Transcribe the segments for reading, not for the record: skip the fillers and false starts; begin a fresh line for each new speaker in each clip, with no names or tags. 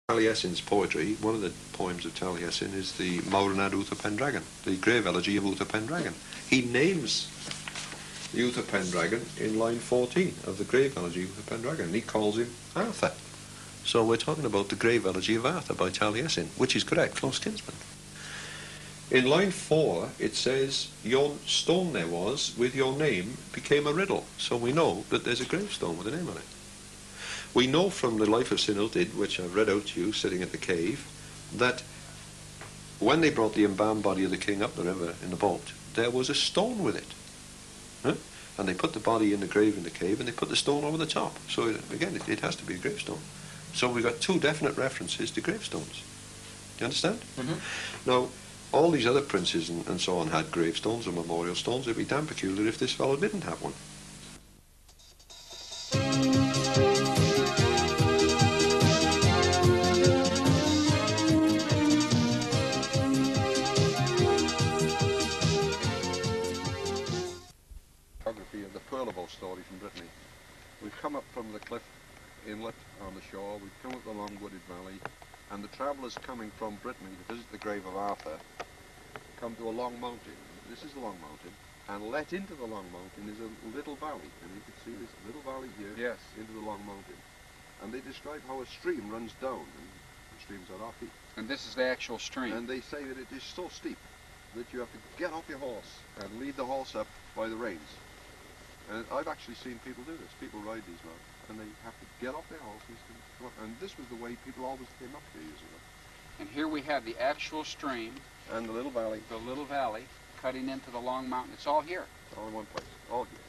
Taliesin's poetry, one of the poems of Taliesin is the Mawrnad Uther Pendragon, the grave elegy of Uther Pendragon. He names the Uther Pendragon in line 14 of the grave elegy of Uther Pendragon. He calls him Arthur. So we're talking about the grave elegy of Arthur by Taliesin, which is correct, close kinsman. In line 4 it says, your stone there was, with your name, became a riddle. So we know that there's a gravestone with a name on it. We know from the life of St. Illtyd, which I've read out to you, sitting at the cave, that when they brought the embalmed body of the king up the river in the boat, there was a stone with it. And they put the body in the grave in the cave, and they put the stone over the top. So, again, it has to be a gravestone. So we've got two definite references to gravestones. Do you understand? Mm-hmm. Now, all these other princes and so on had gravestones or memorial stones. It'd be damn peculiar if this fellow didn't have one. Of the Perlevo story from Brittany. We've come up from the cliff inlet on the shore, we've come up the long wooded valley, and the travellers coming from Brittany to visit the grave of Arthur come to a long mountain. This is the long mountain, and let into the long mountain is a little valley, and you can see this little valley here. Yes. Into the long mountain. And they describe how a stream runs down, and the streams are rocky.
And this is the actual stream.
And they say that it is so steep that you have to get off your horse and lead the horse up by the reins. And I've actually seen people do this. People ride these mountains, and they have to get off their horses and come up. And this was the way people always came up here years ago.
And here we have the actual stream.
And the little valley.
The little valley cutting into the long mountain. It's all here.
All in one place. All here.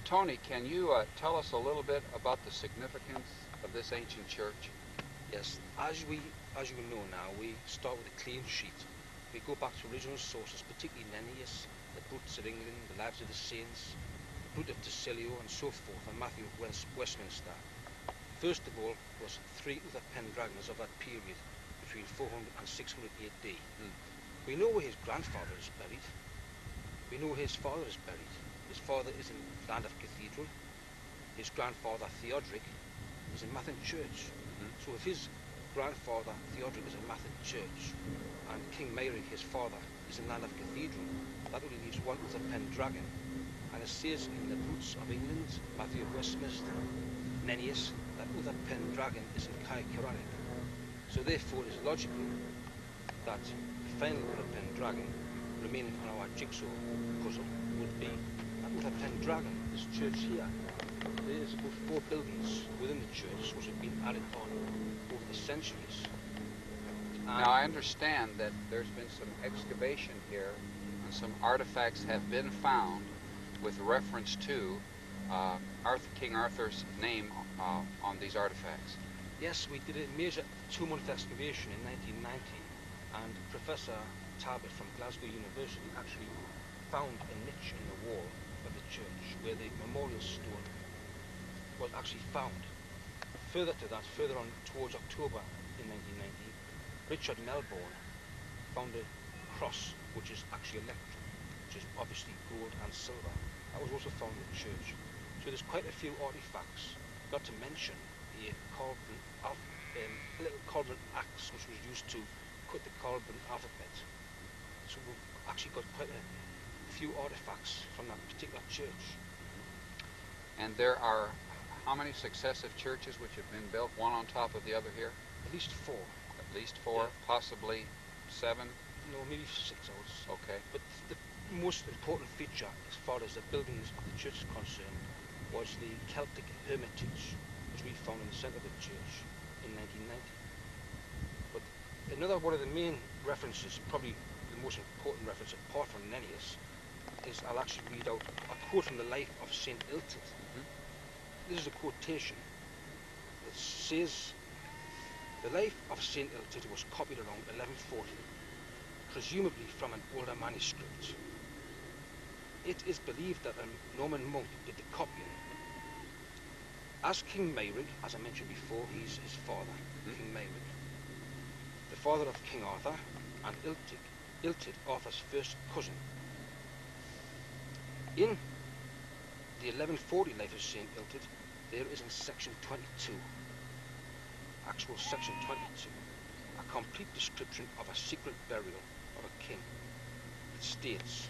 Tony, can you tell us a little bit about the significance of this ancient church?
Yes, as you know now, we start with a clean sheet. We go back to original sources, particularly Nennius, the Brutes of England, the Lives of the Saints, the Brute of Tessilo, and so forth, and Matthew of Westminster. First of all was three other Pendragons of that period, between 400 and 600 AD. We know where his grandfather is buried. We know where his father is buried. His father is in Llandaff Cathedral. His grandfather, Theodoric, is in Mathen Church. So if his grandfather, Theodoric, is in Mathen Church, and King Meirig, his father, is in Llandaff Cathedral, that only leaves one other Pendragon. And it says in the Brutes of England, Matthew of Westminster, Nennius, that other Pendragon is in Kiing. So therefore it is logical that the final other Pendragon remaining on our jigsaw puzzle would be that other Pendragon, this church here. There is about 4 buildings within the church which have been added on over the centuries.
Now I understand that there's been some excavation here and some artifacts have been found with reference to King Arthur's name on these artifacts.
Yes, we did a major 2-month excavation in 1990, and Professor Talbot from Glasgow University actually found a niche in the wall of the church where the memorial stone was actually found. Further to that, further on towards October in 1990, Richard Melbourne found a cross which is actually electrum, which is obviously gold and silver. That was also found in the church. So there's quite a few artifacts, not to mention a little Calvin axe which was used to cut the Calvin alphabet. So we've actually got quite a few artifacts from that particular church.
And there are how many successive churches which have been built, one on top of the other here?
At least 4.
At least 4, yeah. Possibly 7?
No, maybe 6 hours.
Okay.
But the most important feature as far as the buildings of the church is concerned was the Celtic hermitage which we found in the centre of the church in 1990. But another one of the main references, probably the most important reference apart from Nennius, is I'll actually read out a quote from the life of St. Illtyd. This is a quotation. It says, the life of St. Illtyd was copied around 1140, presumably from an older manuscript. It is believed that a Norman monk did the copying. As King Meirig, as I mentioned before, he's his father, King Meirig, the father of King Arthur, and Illtyd, Arthur's first cousin. In the 1140 life of St. Illtyd, there is in section 22, actual section 22, a complete description of a secret burial of a king. It states,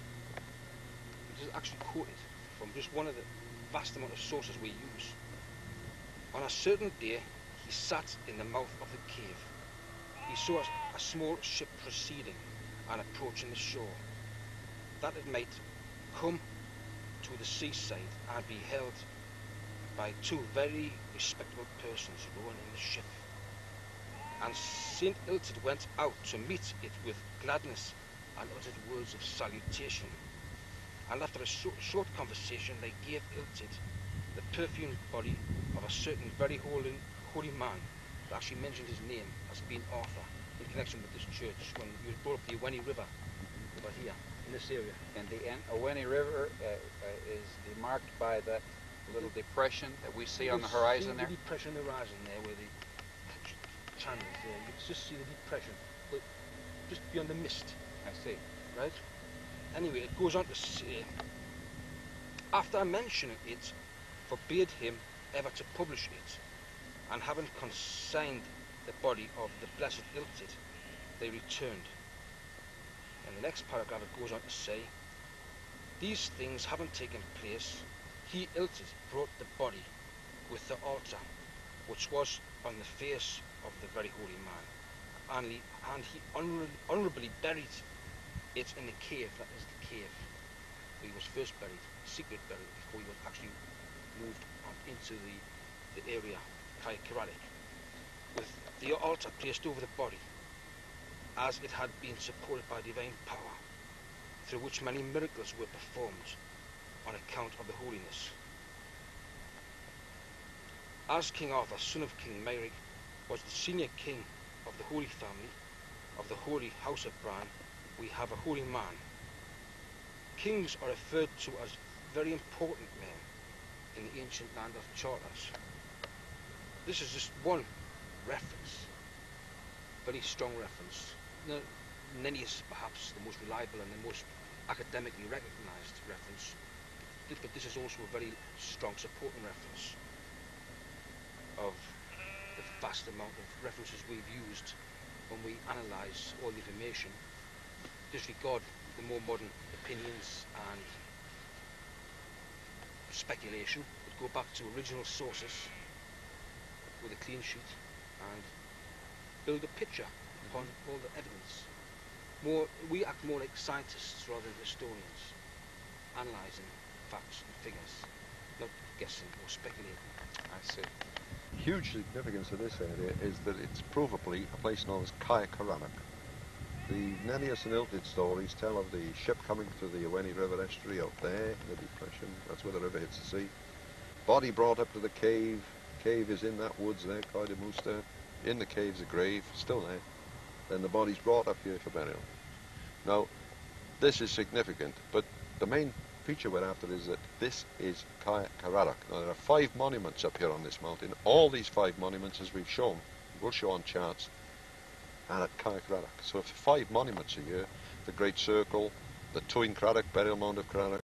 this is actually quoted from just one of the vast amount of sources we use. On a certain day, he sat in the mouth of the cave. He saw a small ship proceeding and approaching the shore, that it might come to the seaside and be held by two very respectable persons rowing in the ship. And St. Illtyd went out to meet it with gladness and uttered words of salutation. And after a short conversation, they gave Illtyd the perfumed body of a certain very holy man. They actually mentioned his name as being Arthur in connection with this church when he was brought up the Owenny River over here in this area.
And the Owenny River is demarked by that little depression that we see on the horizon there?
The depression on the horizon there where the channel is there. You can just see the depression, but just beyond the mist.
I see.
Right? Anyway, it goes on to say, after mentioning it, forbade him ever to publish it, and having consigned the body of the blessed Illtyd, they returned. In the next paragraph it goes on to say, these things having taken place, he Illtyd brought the body with the altar, which was on the face of the very holy man, and he honourably buried it in the cave, that is the cave where he was first buried, secret buried, before he was actually moved on into the area, Kiing, with the altar placed over the body, as it had been supported by divine power, through which many miracles were performed on account of the holiness. As King Arthur, son of King Meirig, was the senior king of the holy family of the holy house of Bran, we have a holy man. Kings are referred to as very important men in the ancient land of Charters. This is just one reference, very strong reference. Nennius perhaps the most reliable and the most academically recognised reference, but this is also a very strong supporting reference of the vast amount of references we've used when we analyse all the information, disregard the more modern opinions and speculation, but go back to original sources with a clean sheet and build a picture upon all the evidence. We act more like scientists rather than historians, analysing facts and figures, not guessing or speculating.
I see.
Huge significance of this area is that it's provably a place known as Kiing. The Nennius and Illtyd stories tell of the ship coming to the Owenny River estuary out there in the depression. That's where the river hits the sea. Body brought up to the cave. Cave is in that woods there, Coed y Mouster. In the cave's a grave, still there. Then the body's brought up here for burial. Now, this is significant, but the main feature we're after is that this is Kiing. Now, there are 5 monuments up here on this mountain. All these 5 monuments, as we've shown, we'll show on charts, and at Kiing. So if 5 monuments a year, the Great Circle, the Tuin Craddock, burial mound of Craddock,